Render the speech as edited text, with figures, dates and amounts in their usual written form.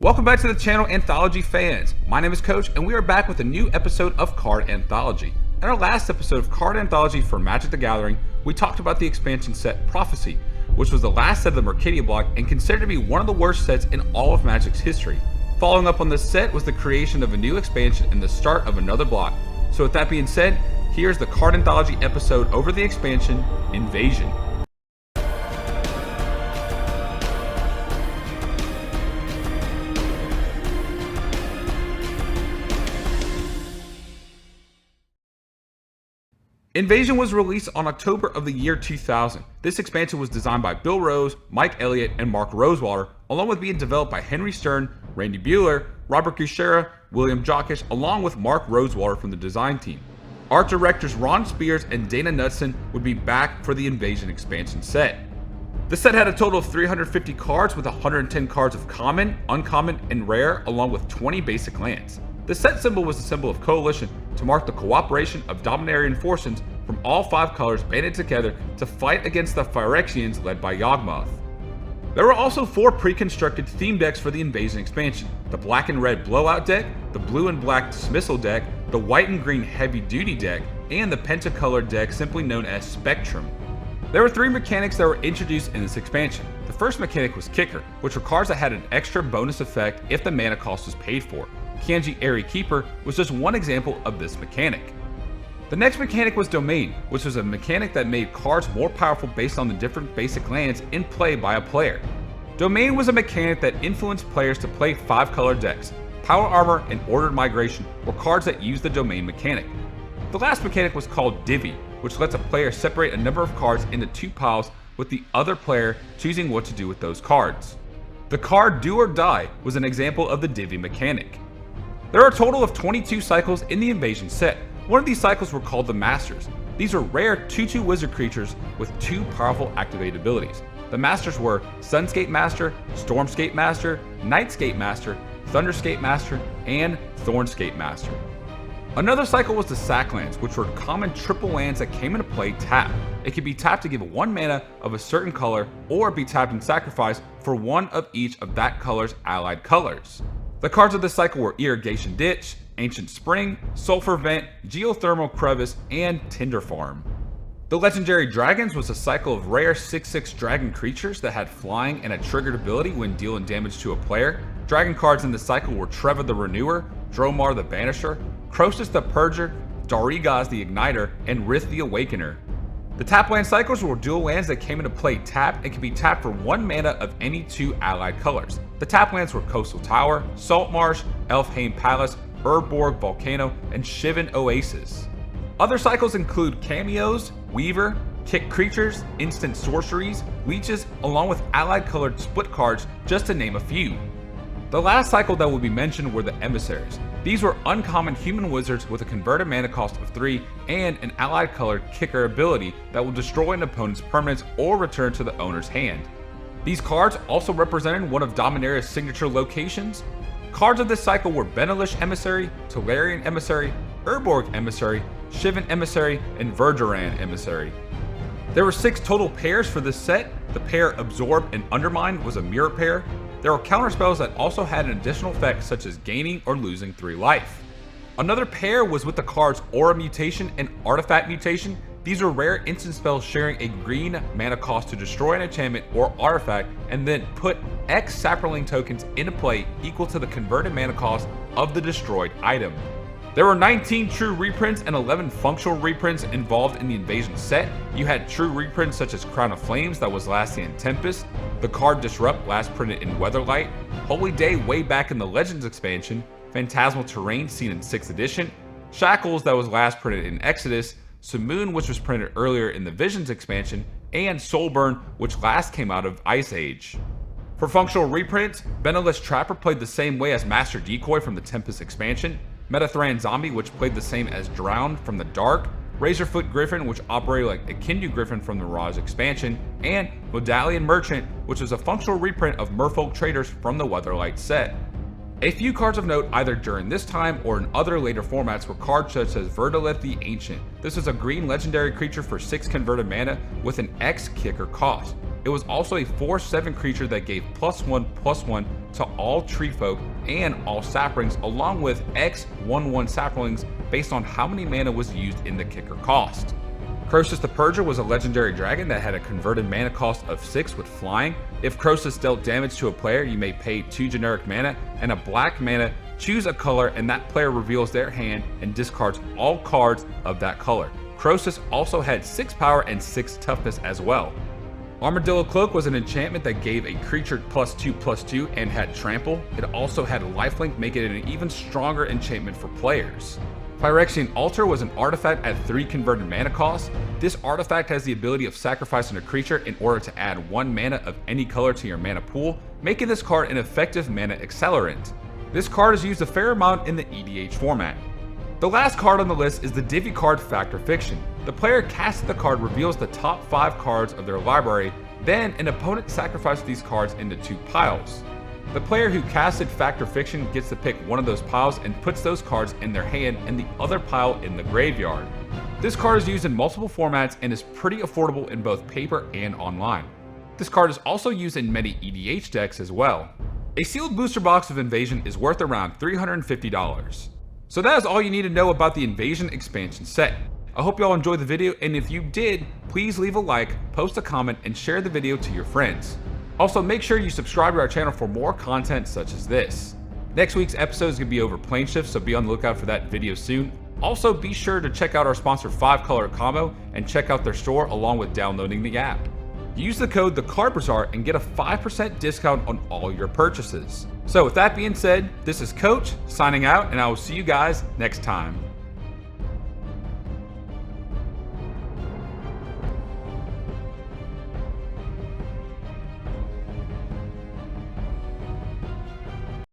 Welcome back to the channel, Anthology fans. My name is Coach, and we are back with a new episode of Card Anthology. In our last episode of Card Anthology for Magic the Gathering, we talked about the expansion set Prophecy, which was the last set of the Mercadia block and considered to be one of the worst sets in all of Magic's history. Following up on this set was the creation of a new expansion and the start of another block. So with that being said, here's the Card Anthology episode over the expansion, Invasion. Invasion was released on October of the year 2000. This expansion was designed by Bill Rose, Mike Elliott, and Mark Rosewater, along with being developed by Henry Stern, Randy Buehler, Robert Kuchera, William Jockish, along with Mark Rosewater from the design team. Art directors Ron Spears and Dana Knudsen would be back for the Invasion expansion set. The set had a total of 350 cards with 110 cards of common, uncommon, and rare, along with 20 basic lands. The set symbol was a symbol of coalition to mark the cooperation of Dominarian forces from all 5 colors banded together to fight against the Phyrexians led by Yawgmoth. There were also 4 pre-constructed theme decks for the Invasion expansion: the black and red Blowout deck, the blue and black Dismissal deck, the white and green Heavy Duty deck, and the pentacolored deck simply known as Spectrum. There were 3 mechanics that were introduced in this expansion. The first mechanic was Kicker, which were cards that had an extra bonus effect if the mana cost was paid for. Kanji Airy Keeper was just one example of this mechanic. The next mechanic was Domain, which was a mechanic that made cards more powerful based on the different basic lands in play by a player. Domain was a mechanic that influenced players to play 5-color decks. Power Armor and Ordered Migration were cards that used the Domain mechanic. The last mechanic was called Divvy, which lets a player separate a number of cards into 2 piles with the other player choosing what to do with those cards. The card Do or Die was an example of the Divvy mechanic. There are a total of 22 cycles in the Invasion set. One of these cycles were called the Masters. These are rare 2/2 wizard creatures with 2 powerful activate abilities. The Masters were Sunscape Master, Stormscape Master, Nightscape Master, Thunderscape Master, and Thornscape Master. Another cycle was the Sack Lands, which were common triple lands that came into play tapped. It could be tapped to give 1 mana of a certain color, or be tapped and sacrificed for 1 of each of that color's allied colors. The cards of this cycle were Irrigation Ditch, Ancient Spring, Sulfur Vent, Geothermal Crevice, and Tinder Farm. The Legendary Dragons was a cycle of rare 6/6 dragon creatures that had flying and a triggered ability when dealing damage to a player. Dragon cards in the cycle were Trevor the Renewer, Dromar the Banisher, Croesus the Purger, Darigaz the Igniter, and Rith the Awakener. The tap land cycles were dual lands that came into play tapped and could be tapped for 1 mana of any 2 allied colors. The tap lands were Coastal Tower, Saltmarsh, Elfheim Palace, Urborg Volcano, and Shivan Oasis. Other cycles include Cameos, Weaver, Kick Creatures, Instant Sorceries, Leeches, along with allied colored split cards, just to name a few. The last cycle that will be mentioned were the Emissaries. These were uncommon human wizards with a converted mana cost of 3 and an allied colored kicker ability that will destroy an opponent's permanents or return to the owner's hand. These cards also represented one of Dominaria's signature locations. Cards of this cycle were Benalish Emissary, Tolarian Emissary, Urborg Emissary, Shivan Emissary, and Verduran Emissary. There were 6 total pairs for this set. The pair Absorb and Undermine was a mirror pair. There were counterspells that also had an additional effect such as gaining or losing 3 life. Another pair was with the cards Aura Mutation and Artifact Mutation. These are rare instant spells sharing a green mana cost to destroy an enchantment or artifact and then put X Saproling tokens into play equal to the converted mana cost of the destroyed item. There were 19 true reprints and 11 functional reprints involved in the Invasion set. You had true reprints such as Crown of Flames that was last seen in Tempest, the card Disrupt last printed in Weatherlight, Holy Day way back in the Legends expansion, Phantasmal Terrain seen in 6th edition, Shackles that was last printed in Exodus, Simoon which was printed earlier in the Visions expansion, and Soulburn which last came out of Ice Age. For functional reprints, Benalish Trapper played the same way as Master Decoy from the Tempest expansion, Metathran Zombie which played the same as Drowned from the Dark, Razorfoot Griffin which operated like a Kindu Griffin from the Raj expansion, and Medallion Merchant which was a functional reprint of Merfolk Traders from the Weatherlight set. A few cards of note either during this time or in other later formats were cards such as Verdalith the Ancient. This is a green legendary creature for 6 converted mana with an X kicker cost. It was also a 4/7 creature that gave +1/+1 to all tree folk and all saplings, along with X11 saplings based on how many mana was used in the kicker cost. Croesus the Purger was a legendary dragon that had a converted mana cost of 6 with flying. If Croesus dealt damage to a player, you may pay 2 generic mana and a black mana, choose a color, and that player reveals their hand and discards all cards of that color. Croesus also had 6 power and 6 toughness as well. Armadillo Cloak was an enchantment that gave a creature +2/+2 and had trample. It also had lifelink, making it an even stronger enchantment for players. Phyrexian Altar was an artifact at 3 converted mana cost. This artifact has the ability of sacrificing a creature in order to add 1 mana of any color to your mana pool, making this card an effective mana accelerant. This card is used a fair amount in the EDH format. The last card on the list is the Divvy card Fact or Fiction. The player casting the card reveals the top 5 cards of their library, then an opponent sacrifices these cards into 2 piles. The player who casted Fact or Fiction gets to pick one of those piles and puts those cards in their hand and the other pile in the graveyard. This card is used in multiple formats and is pretty affordable in both paper and online. This card is also used in many EDH decks as well. A sealed booster box of Invasion is worth around $350. So that is all you need to know about the Invasion expansion set. I hope y'all enjoyed the video, and if you did, please leave a like, post a comment, and share the video to your friends. Also, make sure you subscribe to our channel for more content such as this. Next week's episode is going to be over Planeshift, so be on the lookout for that video soon. Also, be sure to check out our sponsor 5-Color Combo and check out their store along with downloading the app. Use the code Card Bazaar and get a 5% discount on all your purchases. So with that being said, this is Coach signing out, and I will see you guys next time.